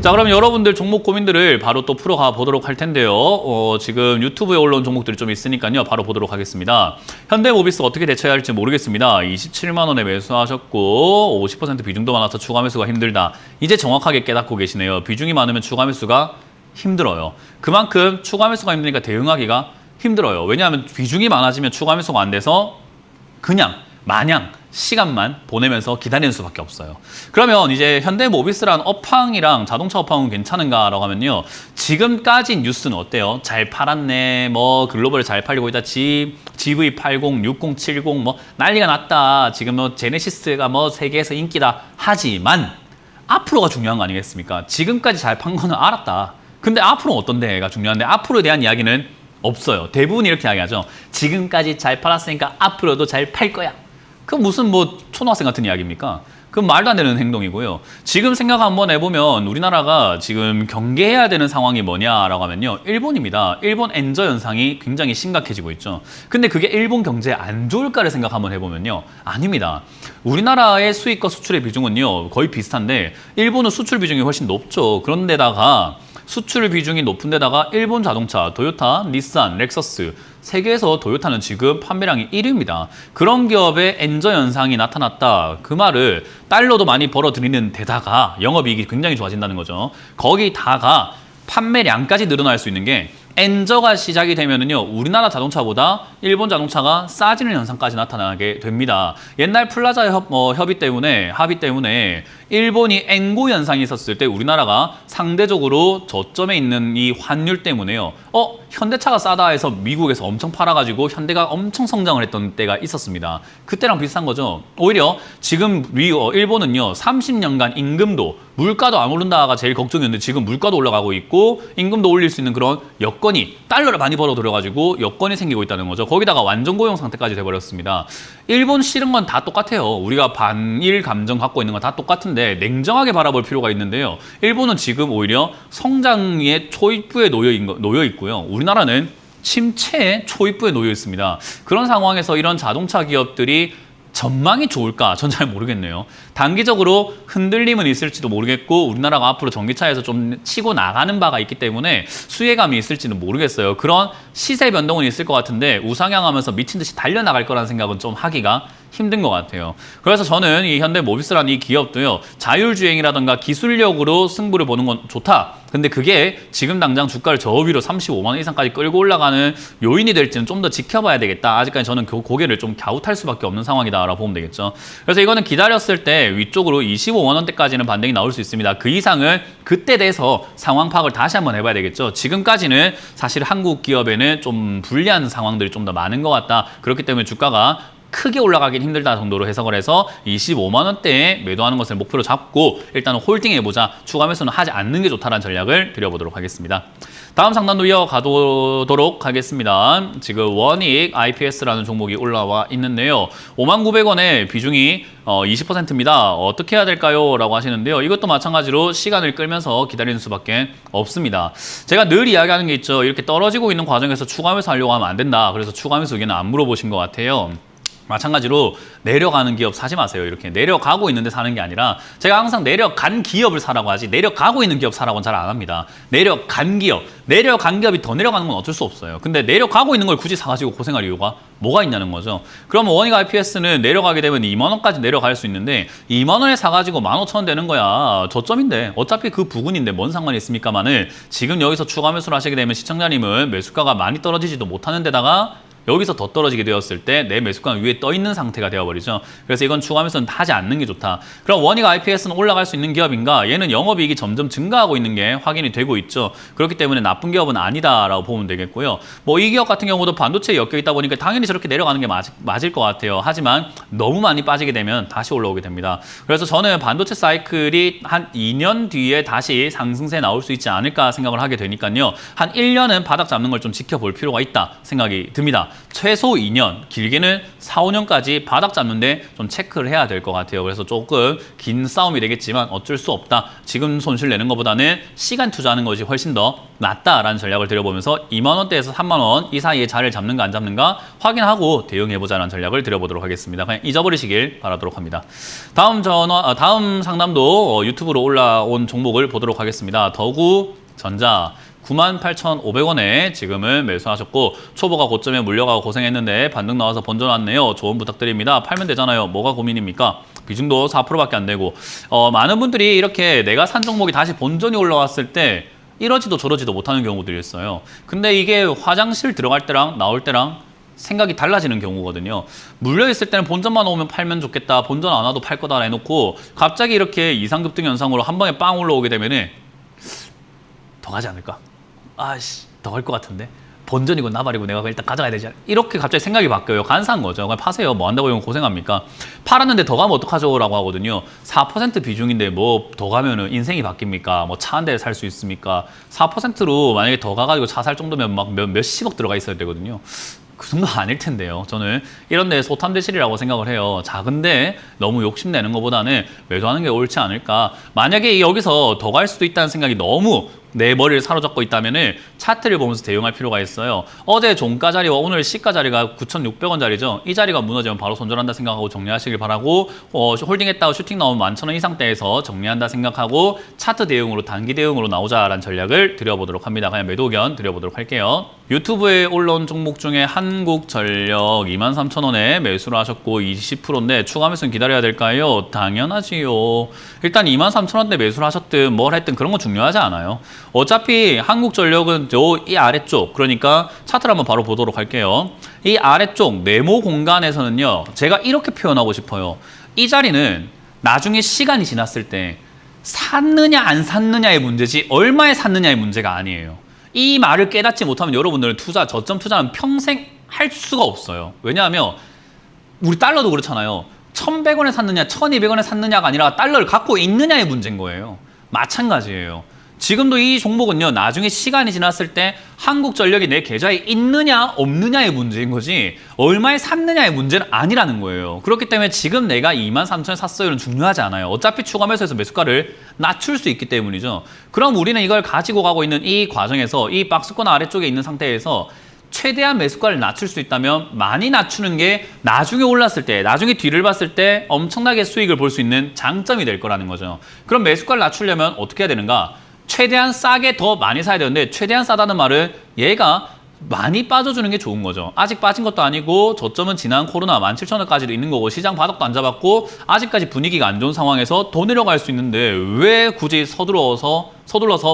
자, 그럼 여러분들 종목 고민들을 바로 또 풀어가 보도록 할 텐데요. 지금 유튜브에 올라온 종목들이 좀 있으니까요. 바로 보도록 하겠습니다. 현대모비스 어떻게 대처해야 할지 모르겠습니다. 27만 원에 매수하셨고 50% 비중도 많아서 추가 매수가 힘들다. 이제 정확하게 깨닫고 계시네요. 비중이 많으면 추가 매수가 힘들어요. 그만큼 추가 매수가 힘드니까 대응하기가 힘들어요. 왜냐하면 비중이 많아지면 추가 매수가 안 돼서 그냥 마냥 시간만 보내면서 기다리는 수밖에 없어요. 그러면 이제 현대모비스란 업황이랑 자동차 업황은 괜찮은가라고 하면요. 지금까지 뉴스는 어때요? 잘 팔았네, 뭐 글로벌 잘 팔리고 있다, GV80, 60, 70, 뭐 난리가 났다. 지금 뭐 제네시스가 뭐 세계에서 인기다. 하지만 앞으로가 중요한 거 아니겠습니까? 지금까지 잘 판 거는 알았다. 근데 앞으로 어떤 데가 중요한데 앞으로에 대한 이야기는 없어요. 대부분 이렇게 이야기하죠. 지금까지 잘 팔았으니까 앞으로도 잘 팔 거야. 그 무슨 뭐 초등학생 같은 이야기입니까? 그건 말도 안 되는 행동이고요. 지금 생각 한번 해보면 우리나라가 지금 경계해야 되는 상황이 뭐냐라고 하면요. 일본입니다. 일본 엔저 현상이 굉장히 심각해지고 있죠. 근데 그게 일본 경제에 안 좋을까를 생각 한번 해보면요. 아닙니다. 우리나라의 수입과 수출의 비중은요. 거의 비슷한데 일본은 수출 비중이 훨씬 높죠. 그런데다가 수출 비중이 높은 데다가 일본 자동차, 토요타, 닛산, 렉서스 세계에서 토요타는 지금 판매량이 1위입니다. 그런 기업의 엔저 현상이 나타났다. 그 말을 달러도 많이 벌어들이는 데다가 영업이익이 굉장히 좋아진다는 거죠. 거기다가 판매량까지 늘어날 수 있는 게 엔저가 시작이 되면은요, 우리나라 자동차보다 일본 자동차가 싸지는 현상까지 나타나게 됩니다. 옛날 플라자 합의 때문에 일본이 엔고 현상이 있었을 때 우리나라가 상대적으로 저점에 있는 이 환율 때문에요. 현대차가 싸다 해서 미국에서 엄청 팔아가지고 현대가 엄청 성장을 했던 때가 있었습니다. 그때랑 비슷한 거죠. 오히려 지금 일본은요, 30년간 임금도 물가도 안 오른다가 제일 걱정이었는데 지금 물가도 올라가고 있고 임금도 올릴 수 있는 그런 여건이 달러를 많이 벌어들여가지고 여건이 생기고 있다는 거죠. 거기다가 완전 고용 상태까지 돼버렸습니다. 일본 싫은 건 다 똑같아요. 우리가 반일 감정 갖고 있는 건 다 똑같은데 냉정하게 바라볼 필요가 있는데요. 일본은 지금 오히려 성장의 초입부에 놓여 있고요. 우리나라는 침체의 초입부에 놓여 있습니다. 그런 상황에서 이런 자동차 기업들이 전망이 좋을까? 전 잘 모르겠네요. 단기적으로 흔들림은 있을지도 모르겠고 우리나라가 앞으로 전기차에서 좀 치고 나가는 바가 있기 때문에 수혜감이 있을지는 모르겠어요. 그런 시세 변동은 있을 것 같은데 우상향하면서 미친 듯이 달려나갈 거라는 생각은 좀 하기가 힘든 것 같아요. 그래서 저는 이 현대모비스라는 이 기업도요. 자율주행이라든가 기술력으로 승부를 보는 건 좋다. 근데 그게 지금 당장 주가를 저 위로 35만 원 이상까지 끌고 올라가는 요인이 될지는 좀 더 지켜봐야 되겠다. 아직까지 저는 고개를 좀 갸웃할 수밖에 없는 상황이다라고 보면 되겠죠. 그래서 이거는 기다렸을 때 위쪽으로 25만 원대까지는 반등이 나올 수 있습니다. 그 이상은 그때 돼서 상황 파악을 다시 한번 해봐야 되겠죠. 지금까지는 사실 한국 기업에는 좀 불리한 상황들이 좀 더 많은 것 같다. 그렇기 때문에 주가가 크게 올라가긴 힘들다 정도로 해석을 해서 25만 원대에 매도하는 것을 목표로 잡고 일단은 홀딩해보자. 추가 매수는 하지 않는 게 좋다라는 전략을 드려보도록 하겠습니다. 다음 상단도 이어가도록 하겠습니다. 지금 원익 IPS라는 종목이 올라와 있는데요. 59,000원에 비중이 20%입니다. 어떻게 해야 될까요? 라고 하시는데요. 이것도 마찬가지로 시간을 끌면서 기다리는 수밖에 없습니다. 제가 늘 이야기하는 게 있죠. 이렇게 떨어지고 있는 과정에서 추가 매수 하려고 하면 안 된다. 그래서 추가 매수 의견은 안 물어보신 것 같아요. 마찬가지로 내려가는 기업 사지 마세요. 이렇게 내려가고 있는데 사는 게 아니라 제가 항상 내려간 기업을 사라고 하지 내려가고 있는 기업 사라고는 잘 안 합니다. 내려간 기업이 더 내려가는 건 어쩔 수 없어요. 근데 내려가고 있는 걸 굳이 사가지고 고생할 이유가 뭐가 있냐는 거죠. 그러면 원익 IPS는 내려가게 되면 2만 원까지 내려갈 수 있는데 2만 원에 사가지고 15,000원 되는 거야. 저점인데 어차피 그 부근인데 뭔 상관이 있습니까만은 지금 여기서 추가 매수를 하시게 되면 시청자님은 매수가가 많이 떨어지지도 못하는 데다가 여기서 더 떨어지게 되었을 때 내 매수가는 위에 떠 있는 상태가 되어버리죠. 그래서 이건 추가 매수는 하지 않는 게 좋다. 그럼 원익 IPS는 올라갈 수 있는 기업인가? 얘는 영업이익이 점점 증가하고 있는 게 확인이 되고 있죠. 그렇기 때문에 나쁜 기업은 아니다라고 보면 되겠고요. 뭐 이 기업 같은 경우도 반도체에 엮여 있다 보니까 당연히 저렇게 내려가는 게 맞을 것 같아요. 하지만 너무 많이 빠지게 되면 다시 올라오게 됩니다. 그래서 저는 반도체 사이클이 한 2년 뒤에 다시 상승세 나올 수 있지 않을까 생각을 하게 되니까요. 한 1년은 바닥 잡는 걸 좀 지켜볼 필요가 있다 생각이 듭니다. 최소 2년, 길게는 4, 5년까지 바닥 잡는데 좀 체크를 해야 될 것 같아요. 그래서 조금 긴 싸움이 되겠지만 어쩔 수 없다. 지금 손실 내는 것보다는 시간 투자하는 것이 훨씬 더 낫다라는 전략을 드려보면서 2만 원대에서 3만 원 이 사이에 자리를 잡는가 안 잡는가 확인하고 대응해보자는 전략을 드려보도록 하겠습니다. 그냥 잊어버리시길 바라도록 합니다. 다음 상담도 유튜브로 올라온 종목을 보도록 하겠습니다. 더구전자 98,500원에 지금은 매수하셨고 초보가 고점에 물려가고 고생했는데 반등 나와서 번져 왔네요. 조언 부탁드립니다. 팔면 되잖아요. 뭐가 고민입니까? 비중도 4%밖에 안 되고 많은 분들이 이렇게 내가 산 종목이 다시 본전이 올라왔을 때 이러지도 저러지도 못하는 경우들이 있어요. 근데 이게 화장실 들어갈 때랑 나올 때랑 생각이 달라지는 경우거든요. 물려있을 때는 본전만 오면 팔면 좋겠다. 본전 안 와도 팔 거다 해놓고 갑자기 이렇게 이상급등 현상으로 한 방에 빵 올라오게 되면은 더 가지 않을까? 아씨, 더 갈 것 같은데? 본전이고 나발이고 내가 일단 가져가야 되지 않을까? 이렇게 갑자기 생각이 바뀌어요. 간사한 거죠. 그냥 파세요. 뭐 한다고 이건 고생합니까? 팔았는데 더 가면 어떡하죠? 라고 하거든요. 4% 비중인데 뭐 더 가면은 인생이 바뀝니까? 뭐 차 한 대 살 수 있습니까? 4%로 만약에 더 가가지고 차 살 정도면 막 몇십억 들어가 있어야 되거든요. 그 정도 아닐 텐데요. 저는 이런 데 소탐대실이라고 생각을 해요. 작은데 너무 욕심내는 것보다는 매도하는 게 옳지 않을까. 만약에 여기서 더 갈 수도 있다는 생각이 너무 내 머리를 사로잡고 있다면 차트를 보면서 대응할 필요가 있어요. 어제 종가 자리와 오늘 시가 자리가 9,600원 자리죠. 이 자리가 무너지면 바로 손절한다 생각하고 정리하시길 바라고 홀딩했다고 슈팅 나오면 11,000원 이상대에서 정리한다 생각하고 차트 대응으로 단기 대응으로 나오자라는 전략을 드려보도록 합니다. 그냥 매도 의견 드려보도록 할게요. 유튜브에 올라온 종목 중에 한국전력 23,000원에 매수를 하셨고 20%인데 추가 매수는 기다려야 될까요? 당연하지요. 일단 23,000원대 매수를 하셨든 뭘 했든 그런 건 중요하지 않아요. 어차피 한국전력은 이 아래쪽, 그러니까 차트를 한번 바로 보도록 할게요. 이 아래쪽 네모 공간에서는요, 제가 이렇게 표현하고 싶어요. 이 자리는 나중에 시간이 지났을 때 샀느냐 안 샀느냐의 문제지 얼마에 샀느냐의 문제가 아니에요. 이 말을 깨닫지 못하면 여러분들은 저점 투자는 평생 할 수가 없어요. 왜냐하면 우리 달러도 그렇잖아요. 1,100원에 샀느냐 1,200원에 샀느냐가 아니라 달러를 갖고 있느냐의 문제인 거예요. 마찬가지예요. 지금도 이 종목은요, 나중에 시간이 지났을 때 한국전력이 내 계좌에 있느냐 없느냐의 문제인 거지 얼마에 샀느냐의 문제는 아니라는 거예요. 그렇기 때문에 지금 내가 23,000원에 샀어요는 중요하지 않아요. 어차피 추가 매수해서 매수가를 낮출 수 있기 때문이죠. 그럼 우리는 이걸 가지고 가고 있는 이 과정에서 이 박스권 아래쪽에 있는 상태에서 최대한 매수가를 낮출 수 있다면 많이 낮추는 게 나중에 올랐을 때, 나중에 뒤를 봤을 때 엄청나게 수익을 볼 수 있는 장점이 될 거라는 거죠. 그럼 매수가를 낮추려면 어떻게 해야 되는가? 최대한 싸게 더 많이 사야 되는데 최대한 싸다는 말은 얘가 많이 빠져주는 게 좋은 거죠. 아직 빠진 것도 아니고 저점은 지난 코로나 17,000원까지도 있는 거고 시장 바닥도 안 잡았고 아직까지 분위기가 안 좋은 상황에서 더 내려갈 수 있는데 왜 굳이 서둘러서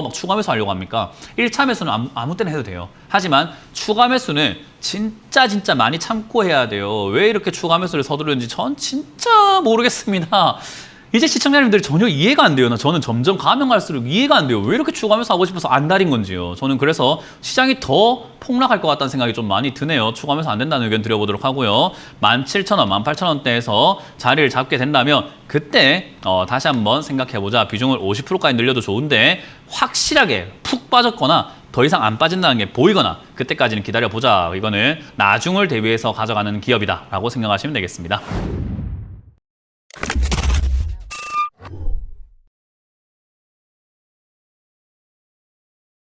막 추가 매수하려고 합니까? 1차 매수는 아무 때나 해도 돼요. 하지만 추가 매수는 진짜 많이 참고 해야 돼요. 왜 이렇게 추가 매수를 서두르는지 전 진짜 모르겠습니다. 이제 시청자님들 전혀 이해가 안 돼요. 저는 점점 가면 갈수록 이해가 안 돼요. 왜 이렇게 추가하면서 하고 싶어서 안달인 건지요. 저는 그래서 시장이 더 폭락할 것 같다는 생각이 좀 많이 드네요. 추가하면서 안 된다는 의견 드려보도록 하고요. 17,000원, 18,000원대에서 자리를 잡게 된다면 그때 다시 한번 생각해보자. 비중을 50%까지 늘려도 좋은데 확실하게 푹 빠졌거나 더 이상 안 빠진다는 게 보이거나 그때까지는 기다려보자. 이거는 나중을 대비해서 가져가는 기업이다 라고 생각하시면 되겠습니다.